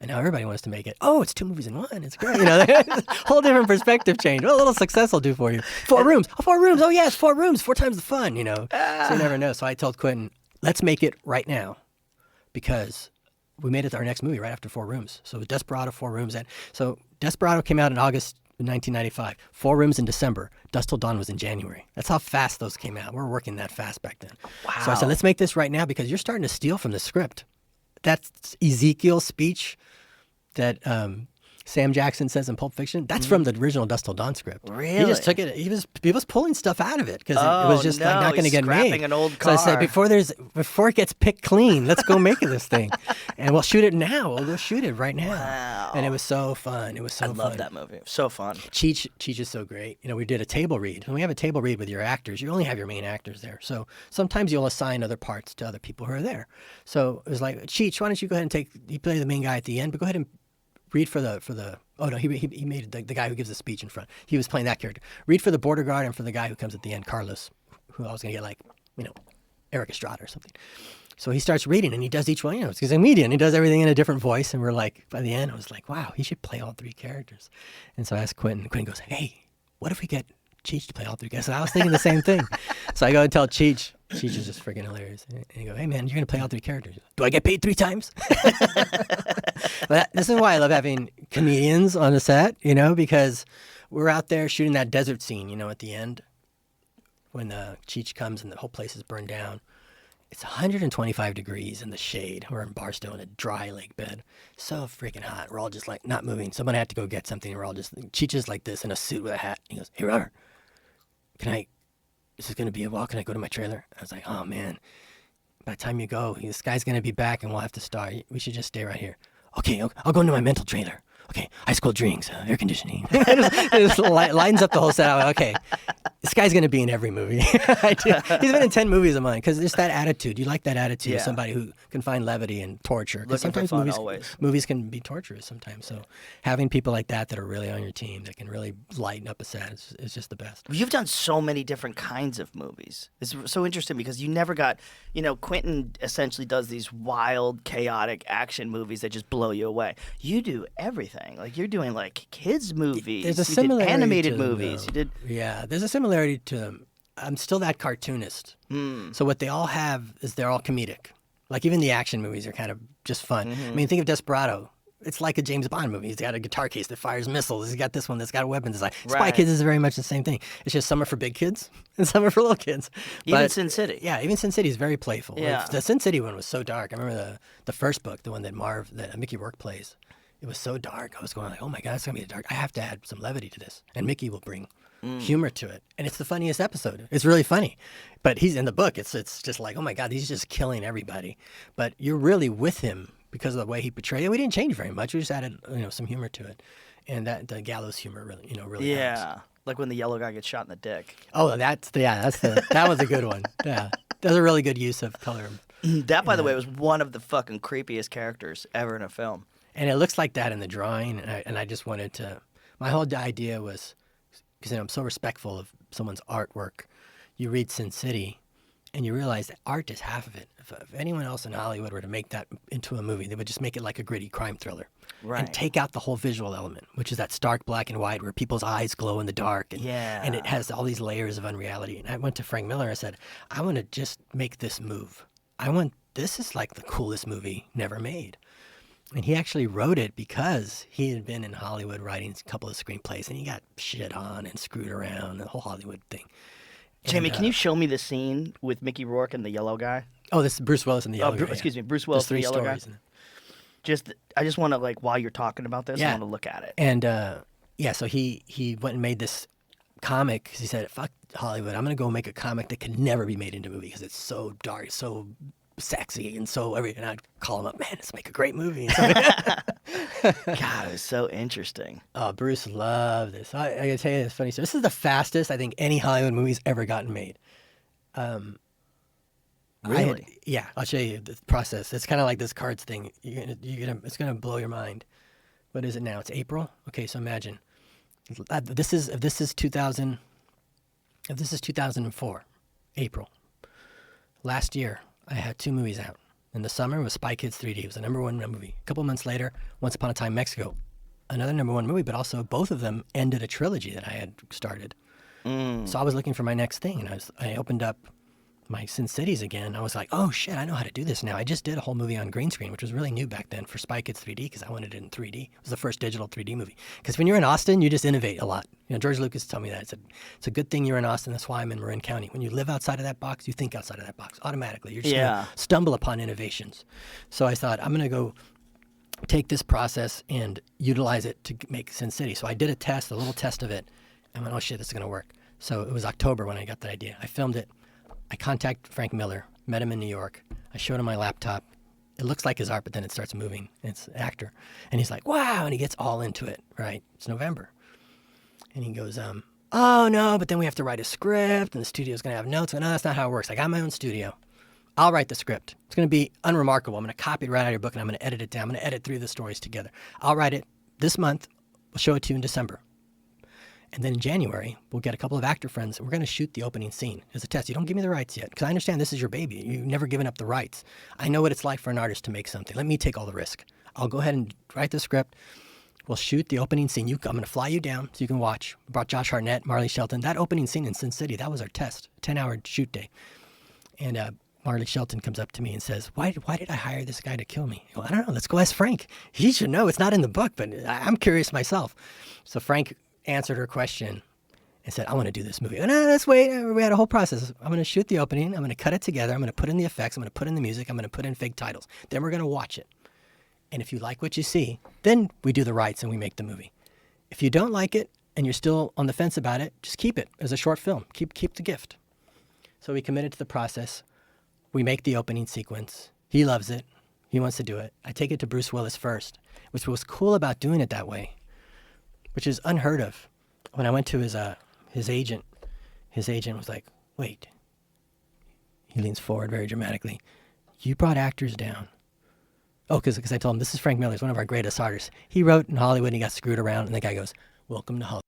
And now everybody wants to make it. Oh, it's 2 movies in 1. It's great. Whole different perspective change. What a little success will do for you. 4 rooms. Oh, 4 rooms. Oh, yeah, it's 4 rooms. 4 times the fun, So you never know. So I told Quentin, let's make it right now because we made it our next movie right after 4 rooms. So Desperado, 4 rooms. So Desperado came out in August 1995. 4 rooms in December. Dusk Till Dawn was in January. That's how fast those came out. We were working that fast back then. Wow. So I said, let's make this right now because you're starting to steal from the script. That's Ezekiel's speech that Sam Jackson says in Pulp Fiction. That's from the original Dusk Till Dawn script. Really? He just took it. He was pulling stuff out of it because it was just not going to get made. Scrapping an old car. So I said, before it gets picked clean, let's go make this thing, and we'll shoot it now. We'll go shoot it right now. Wow. And it was so fun. It was so fun. I love that movie. It was so fun. Cheech is so great. We did a table read. When we have a table read with your actors, you only have your main actors there. So sometimes you'll assign other parts to other people who are there. So it was like, Cheech, why don't you go ahead and you play the main guy at the end, but go ahead and read for the oh no, he made the guy who gives the speech in front. He was playing that character. Read for the border guard and for the guy who comes at the end, Carlos, who I was gonna get Eric Estrada or something. So he starts reading and he does each one, because he's a comedian. He does everything in a different voice, and we're like, by the end, I was like, wow, he should play all 3 characters. And so I asked Quentin, and Quentin goes, hey, what if we get Cheech to play all 3 characters? So I was thinking the same thing. So I go and tell Cheech. Cheech is just freaking hilarious. And he goes, hey man, you're gonna play all 3 characters. Do I get paid 3 times? But this is why I love having comedians on the set, because we're out there shooting that desert scene, at the end when Cheech comes and the whole place is burned down. It's 125 degrees in the shade. We're in Barstow in a dry lake bed. So freaking hot. We're all just like not moving. Someone had to go get something. We're all just, Cheech is like this in a suit with a hat. He goes, hey, Robert, is this going to be a while? Can I go to my trailer? I was like, oh man, by the time you go, this guy's going to be back and we'll have to start. We should just stay right here. Okay, I'll go into my mental trailer. Okay, ice cold drinks, air conditioning. it just lines up the whole set. I'm like, okay, this guy's going to be in every movie. He's been in 10 movies of mine because there's that attitude. You like that attitude of somebody who can find levity and torture. Because sometimes movies can be torturous sometimes. So having people like that are really on your team that can really lighten up a set is just the best. You've done so many different kinds of movies. It's so interesting because you never got, Quentin essentially does these wild, chaotic action movies that just blow you away. You do everything. Like you're doing kids movies. There's a similarity animated to them, movies. You did. Yeah, there's a similarity to them. I'm still that cartoonist. So what they all have is they're all comedic. Like even the action movies are kind of just fun. I mean, think of Desperado. It's like a James Bond movie. He's got a guitar case that fires missiles. He's got this one that's got weapons. It's like Spy Kids is very much the same thing. It's just some are for big kids and some are for little kids. Even Sin City. Yeah, even Sin City is very playful. Yeah. The Sin City one was so dark. I remember the first book, the one that Mickey Rourke plays. It was so dark. I was going like, oh my God, it's going to be dark. I have to add some levity to this. And Mickey will bring humor to it. And it's the funniest episode. It's really funny. But he's in the book. It's just like, oh my God, he's just killing everybody. But you're really with him because of the way he portrayed it. We didn't change very much. We just added, some humor to it. And that the gallows humor really helps. Like when the yellow guy gets shot in the dick. Oh, that was a good one. Yeah. That was a really good use of color. That, by the way, was one of the fucking creepiest characters ever in a film. And it looks like that in the drawing, and I just wanted to. My whole idea was, because I'm so respectful of someone's artwork. You read Sin City, and you realize that art is half of it. If anyone else in Hollywood were to make that into a movie, they would just make it like a gritty crime thriller, and take out the whole visual element, which is that stark black and white where people's eyes glow in the dark, and it has all these layers of unreality. And I went to Frank Miller. I said, I want to just make this move. This is like the coolest movie never made. And he actually wrote it because he had been in Hollywood writing a couple of screenplays, and he got shit on and screwed around, the whole Hollywood thing. Jamie, can you show me the scene with Mickey Rourke and the yellow guy? Oh, this is Bruce Willis and the yellow guy. Excuse me, Bruce Willis and the yellow guy. I just want to, while you're talking about this, I want to look at it. And, so he went and made this comic because he said, fuck Hollywood, I'm going to go make a comic that can never be made into a movie because it's so dark, so sexy, and so and I'd call him up, man, let's make a great movie. God, it was so interesting. Oh, Bruce loved this. I gotta tell you this funny story. This is the fastest I think any Hollywood movie's ever gotten made. Really? I'll show you the process. It's kind of like this cards thing. It's gonna blow your mind. What is it now? It's April. Okay, so imagine if this is 2004, April. Last year, I had 2 movies out. In the summer, it was Spy Kids 3D. It was a #1 movie. A couple months later, Once Upon a Time Mexico, another #1 movie, but also both of them ended a trilogy that I had started. So I was looking for my next thing, and I opened up my Sin Cities again. I was like, oh shit, I know how to do this now. I just did a whole movie on green screen, which was really new back then for Spy Kids 3D because I wanted it in 3D. It was the first digital 3D movie. Because when you're in Austin, you just innovate a lot. You know, George Lucas told me that. It's a good thing you're in Austin. That's why I'm in Marin County. When you live outside of that box, you think outside of that box automatically. You're just going to stumble upon innovations. So I thought, I'm going to go take this process and utilize it to make Sin City. So I did a little test of it, and went, oh shit, this is going to work. So it was October when I got that idea. I filmed it. I contacted Frank Miller, met him in New York. I showed him my laptop. It looks like his art, but then it starts moving. It's an actor. And he's like, wow, and he gets all into it, right? It's November. And he goes, oh no, but then we have to write a script, and the studio's going to have notes. And no, that's not how it works. I got my own studio. I'll write the script. It's going to be unremarkable. I'm going to copy it right out of your book, and I'm going to edit it down. I'm going to edit 3 of the stories together. I'll write it this month. We'll show it to you in December. And then in January, we'll get a couple of actor friends, and we're going to shoot the opening scene as a test. You don't give me the rights yet, because I understand this is your baby. You've never given up the rights. I know what it's like for an artist to make something. Let me take all the risk. I'll go ahead and write the script. We'll shoot the opening scene. I'm going to fly you down so you can watch. We brought Josh Hartnett, Marley Shelton. That opening scene in Sin City, that was our test, 10-hour shoot day. And Marley Shelton comes up to me and says, why did I hire this guy to kill me? I go, I don't know. Let's go ask Frank. He should know. It's not in the book, but I'm curious myself. So Frank answered her question and said, I want to do this movie. No, let's wait. We had a whole process. I'm going to shoot the opening. I'm going to cut it together. I'm going to put in the effects. I'm going to put in the music. I'm going to put in fake titles. Then we're going to watch it. And if you like what you see, then we do the rights and we make the movie. If you don't like it and you're still on the fence about it, just keep it as a short film. Keep the gift. So we committed to the process. We make the opening sequence. He loves it. He wants to do it. I take it to Bruce Willis first, which was cool about doing it that way, which is unheard of. When I went to his agent was like, wait. He leans forward very dramatically. You brought actors down. Oh, because I told him, this is Frank Miller. He's one of our greatest artists. He wrote in Hollywood and he got screwed around. And the guy goes, welcome to Hollywood.